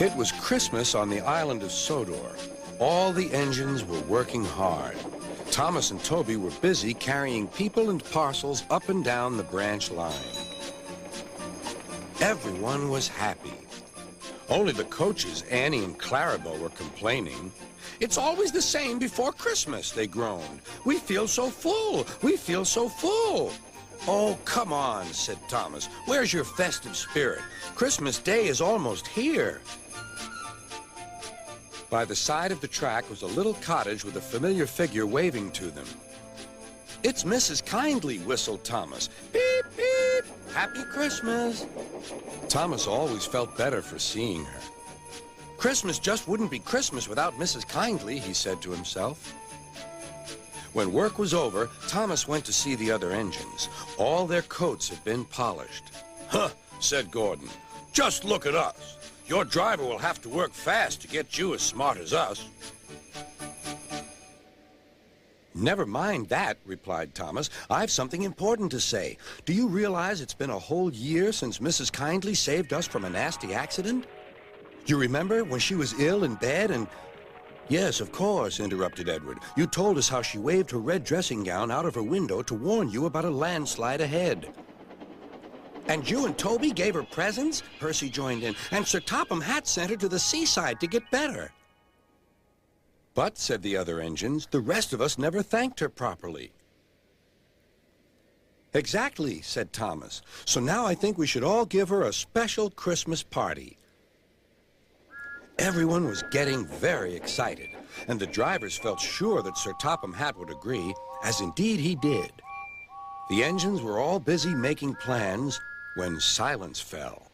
It was Christmas on the island of Sodor. All the engines were working hard. Thomas and Toby were busy carrying people and parcels up and down the branch line. Everyone was happy. Only the coaches, Annie and Clarabelle, were complaining. "It's always the same before Christmas," they groaned. "We feel so full. We feel so full." "Oh, come on," said Thomas. "Where's your festive spirit? Christmas Day is almost here." By the side of the track was a little cottage with a familiar figure waving to them. "It's Mrs. Kindly," whistled Thomas. "Beep, beep! Happy Christmas!" Thomas always felt better for seeing her. Christmas just wouldn't be Christmas without Mrs. Kindly, he said to himself. When work was over, Thomas went to see the other engines. All their coats had been polished. "Huh," said Gordon. "Just look at us. Your driver will have to work fast to get you as smart as us." "Never mind that," replied Thomas. "I've something important to say. Do you realize it's been a whole year since Mrs. Kindly saved us from a nasty accident? You remember when she was ill in bed and—" "Yes, of course," interrupted Edward. "You told us how she waved her red dressing gown out of her window to warn you about a landslide ahead." "And you and Toby gave her presents?" Percy joined in. "And Sir Topham Hatt sent her to the seaside to get better." "But," said the other engines, "the rest of us never thanked her properly." "Exactly," said Thomas. "So now I think we should all give her a special Christmas party." Everyone was getting very excited, and the drivers felt sure that Sir Topham Hatt would agree, as indeed he did. The engines were all busy making plans when silence fell.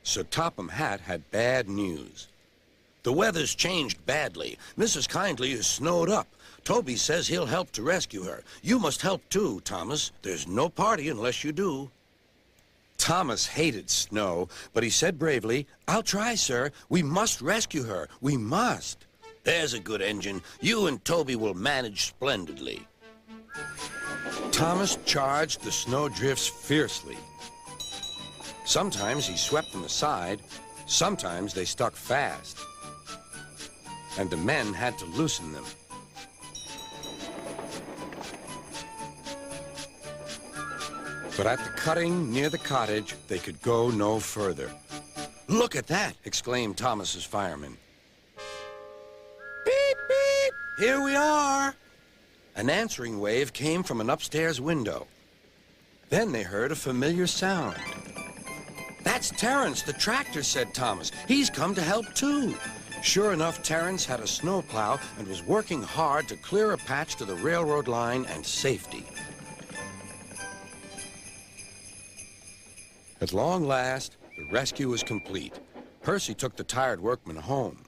Sir Topham Hatt had bad news. "The weather's changed badly. Mrs. Kindly is snowed up. Toby says he'll help to rescue her. You must help too, Thomas. There's no party unless you do." Thomas hated snow, but he said bravely, "I'll try, sir. We must rescue her. We must." "There's a good engine. You and Toby will manage splendidly." Thomas charged the snowdrifts fiercely. Sometimes he swept them aside, sometimes they stuck fast, and the men had to loosen them. But at the cutting near the cottage, they could go no further. "Look at that!" exclaimed Thomas's fireman. "Beep, beep! Here we are!" An answering wave came from an upstairs window. Then they heard a familiar sound. "That's Terence, the tractor," said Thomas. "He's come to help too." Sure enough, Terence had a snowplow and was working hard to clear a patch to the railroad line and safety. At long last, the rescue was complete. Percy took the tired workmen home.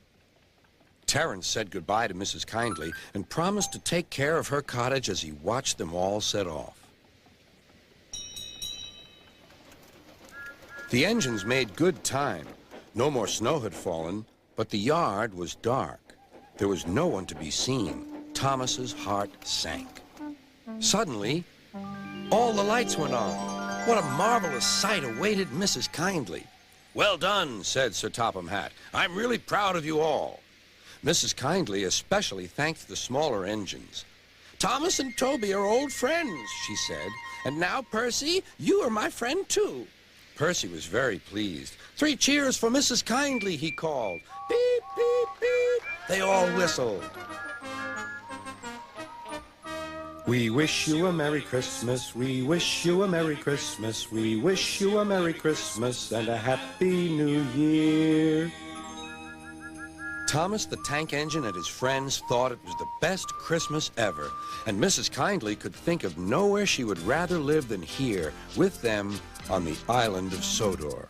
Terence said goodbye to Mrs. Kindly and promised to take care of her cottage as he watched them all set off. The engines made good time. No more snow had fallen, but the yard was dark. There was no one to be seen. Thomas's heart sank. Suddenly, all the lights went on. What a marvelous sight awaited Mrs. Kindly. "Well done," said Sir Topham Hatt. "I'm really proud of you all." Mrs. Kindly especially thanked the smaller engines. "Thomas and Toby are old friends," she said. "And now, Percy, you are my friend too." Percy was very pleased. "3 cheers for Mrs. Kindly," he called. "Beep, beep, beep." They all whistled. "We wish you a Merry Christmas, we wish you a Merry Christmas, we wish you a Merry Christmas and a Happy New Year." Thomas the tank engine and his friends thought it was the best Christmas ever, and Mrs. Kindly could think of nowhere she would rather live than here with them on the island of Sodor.